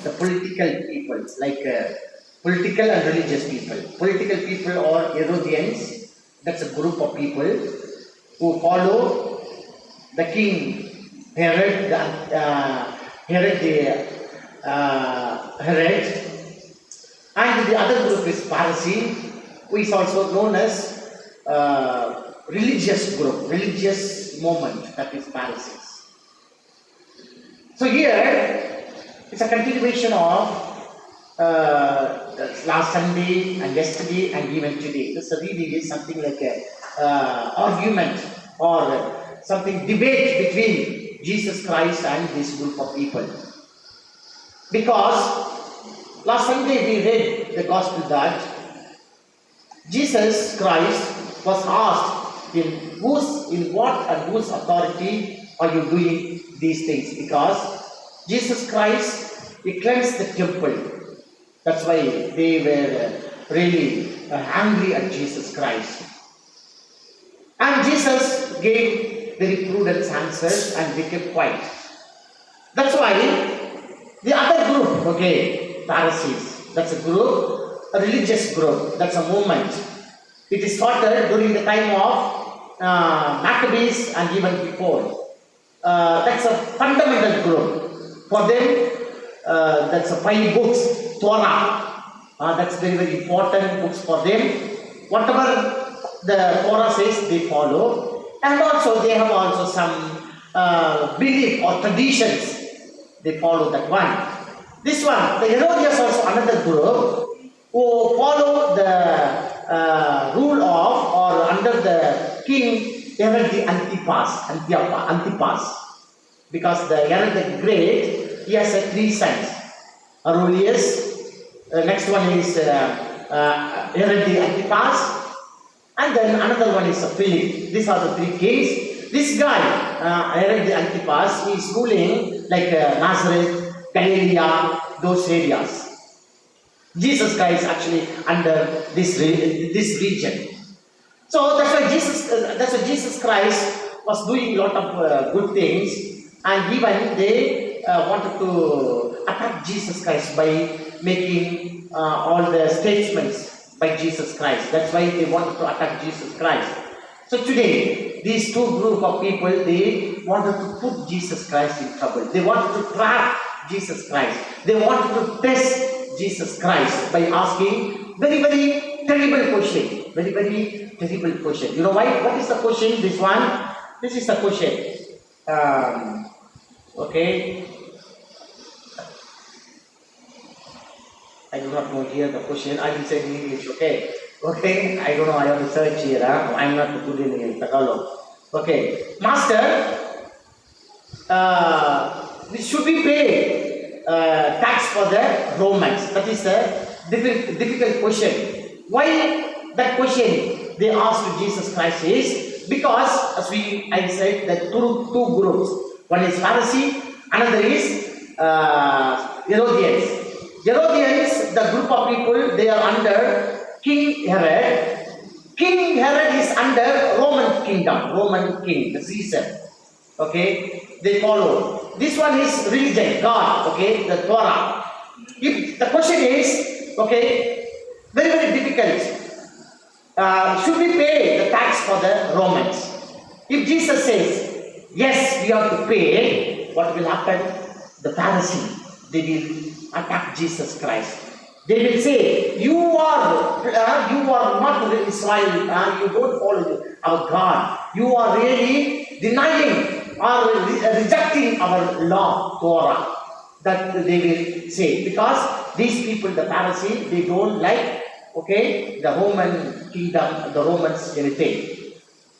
the political people, like political and religious people. Political people are Herodians. That's a group of people who follow the king Herod, Herod, and the other group is Pharisee, who is also known as religious group, religious movement, that is Pharisees. So here, it's a continuation of last Sunday and yesterday and even today. This reading is something like a argument or something debate between Jesus Christ and this group of people. Because last Sunday we read the gospel that Jesus Christ was asked in what and whose authority are you doing these things? Because Jesus Christ, he cleansed the temple. That's why they were really angry at Jesus Christ. And Jesus gave very prudent answers and they kept quiet. That's why the other group, okay, Pharisees, that's a group, a religious group, that's a movement. It is started during the time of Maccabees and even before. That's a fundamental group. For them, that's a 5 books, Torah. That's very, very important books for them. Whatever the Torah says, they follow. And also, they have also some belief or traditions. They follow that one. This one, the Herodians, also another group who follow the rule of or under the king Herod the Antipas. Because the Herod the Great, he has 3 sons. Arolius, next one is Herod the Antipas, and then another one is Philip. These are the 3 kings. This guy, Herod the Antipas, he is ruling like Nazareth, Galilee, those areas. Jesus Christ actually under this region. So that's why Jesus Christ was doing a lot of good things, and even they wanted to attack Jesus Christ by making all the statements by Jesus Christ. That's why they wanted to attack Jesus Christ. So today, these 2 group of people, they wanted to put Jesus Christ in trouble. They wanted to trap Jesus Christ. They wanted to test Jesus Christ by asking very, very terrible question. Very, very terrible question. You know why? What is the question? This one? This is the question. Okay. I do not know here the question. I will say in English. Okay. Okay. I don't know. I have to search here. I'm not good in Tagalog. Okay. Master, should we pay tax for the Romans? That is the difficult question. Why that question they asked to Jesus Christ is because, as I said, the two groups. One is Pharisee, another is Herodians. Herodians, the group of people, they are under King Herod. King Herod is under Roman kingdom, Roman king, the Caesar. Okay, they follow. This one is religion, God. Okay, the Torah. If the question is, okay, very, very difficult. Should we pay the tax for the Romans? If Jesus says, yes, we have to pay, what will happen? The Pharisee, they will attack Jesus Christ. They will say, you are not Israel, you don't follow our God. You are really denying or rejecting our law, Torah. That they will say. Because these people, the Pharisee, they don't like, okay, the Roman kingdom, the Romans, anything.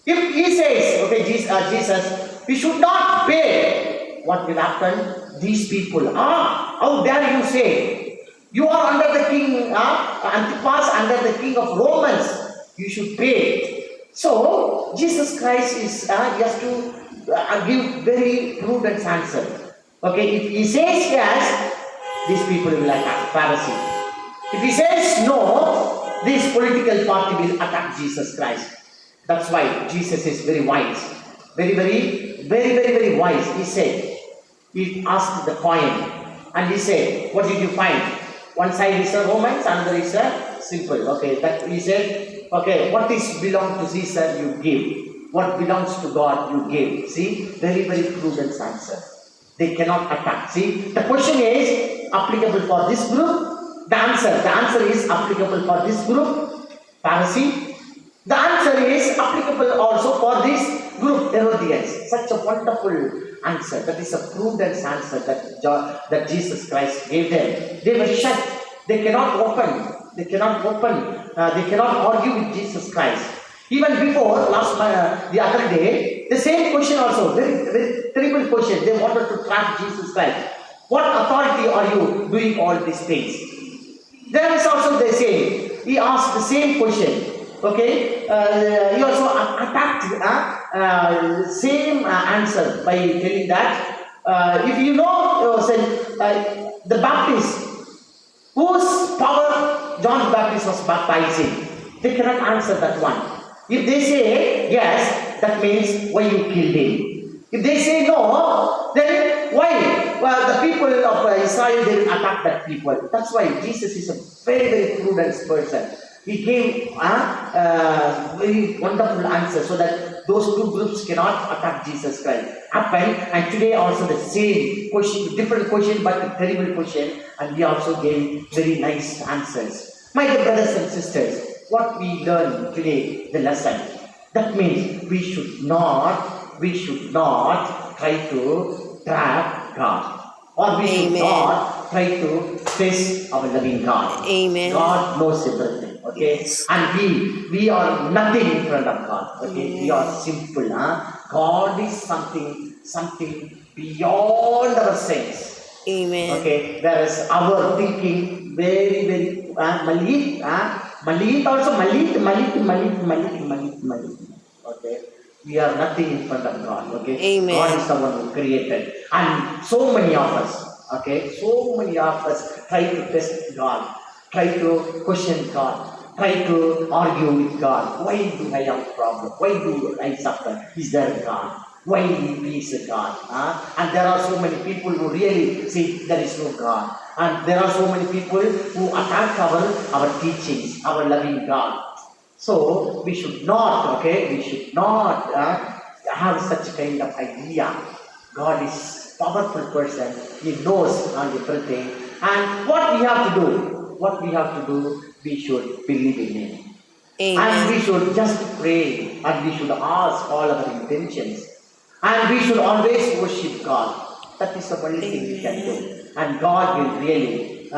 If he says, okay, Jesus, we should not pay, what will happen? These people, how dare you say? You are under the king, Antipas, under the king of Romans. You should pay. So, Jesus Christ is, he has to give very prudent answer. Okay, if he says yes, these people will attack Pharisee. If he says no, this political party will attack Jesus Christ. That's why Jesus is very wise. Very wise. He said, he asked the coin. and he said, what did you find? One side is a romance, another is a simple. Okay, that he said, okay, what is belong to Caesar, you give. What belongs to God, you give. See, very, very prudent answer. They cannot attack. See, the question is applicable for this group. The answer is applicable for this group, Pharisee. The answer is applicable also for this group, Herodians. Such a wonderful answer. That is a prudent answer that Jesus Christ gave them. They were shut. They cannot open. They cannot argue with Jesus Christ. Even before, the other day, the same question also, very, very terrible question. They wanted to trap Jesus Christ. What authority are you doing all these things? There is also the same. He asked the same question. Okay, he also attacked same answer by telling that if you know the Baptist, whose power John the Baptist was baptizing, they cannot answer that one. If they say yes, that means why you killed him. If they say no, then why? Well, the people of Israel, they will attack that people. That's why Jesus is a very, very prudent person. He gave a very wonderful answer so that those two groups cannot attack Jesus Christ. Happened, and today also the same question, different question, but a terrible question, and he also gave very nice answers. My dear brothers and sisters, what we learn today, the lesson, that means we should not try to trap God. Or we should not try to test our loving God. Amen. God knows everything. Okay, Yes. and we are nothing in front of God. Okay, we are simple. God is something beyond our sense. Amen. Okay, whereas our thinking very, very malit also malit. Okay, we are nothing in front of God. Okay, Amen. God is the one who created, and so many of us. Okay, so many of us try to test God, try to question God, try to argue with God. Why do I have a problem? Why do I suffer? Is there a God? Why He is a God? And there are so many people who really say there is no God. And there are so many people who attack our teachings, our loving God. So we should not, have such kind of idea. God is powerful person. He knows everything. And what we have to do, we should believe in Him. Amen. And we should just pray, and we should ask all our intentions. And we should always worship God. That is the only thing we can do. And God will really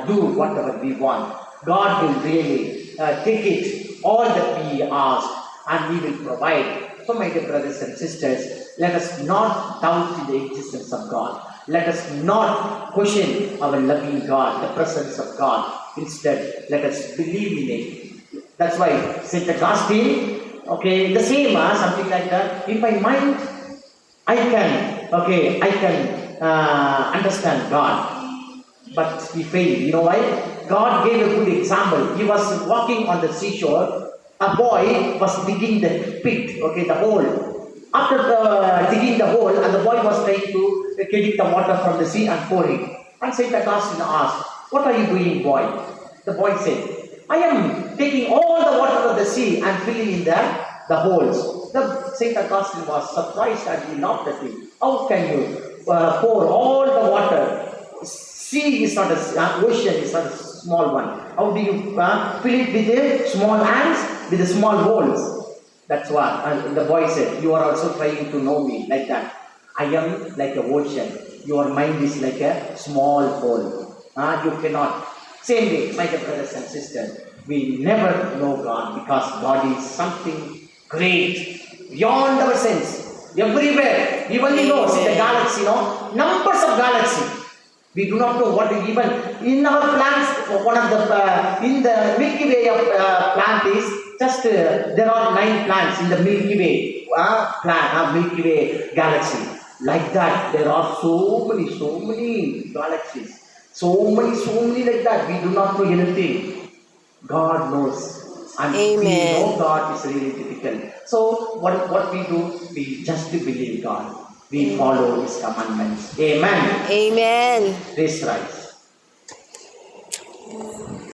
do whatever we want. God will really take it, all that we ask, and He will provide. So my dear brothers and sisters, let us not doubt the existence of God. Let us not question our loving God, the presence of God. Instead, let us believe in it. That's why St. Augustine, the same, something like that. In my mind, I can understand God, but we fail. You know why? God gave a good example. He was walking on the seashore. A boy was digging the pit, the hole. After digging the hole, and the boy was trying to get the water from the sea and pour it. And St. Augustine asked, "What are you doing, boy?" The boy said, "I am taking all the water of the sea and filling in the holes." The St. Augustine was surprised and he laughed at him. How can you pour all the water? Sea is not ocean is not a small one. How do you fill it with the small hands, with the small holes? That's what. And the boy said, "You are also trying to know me like that. I am like an ocean. Your mind is like a small hole. You cannot." Same way, my dear brothers and sisters, we never know God because God is something great, beyond our sense, everywhere. He only knows the galaxy, numbers of galaxies. We do not know what even in our plants. One of the in the Milky Way of plant is just there are 9 plants in the Milky Way Milky Way galaxy. Like that, there are so many galaxies. So many like that. We do not know anything. God knows. And Amen. we know God is really difficult. So what we do, we just believe God. we follow His commandments. Amen. Amen. Please rise.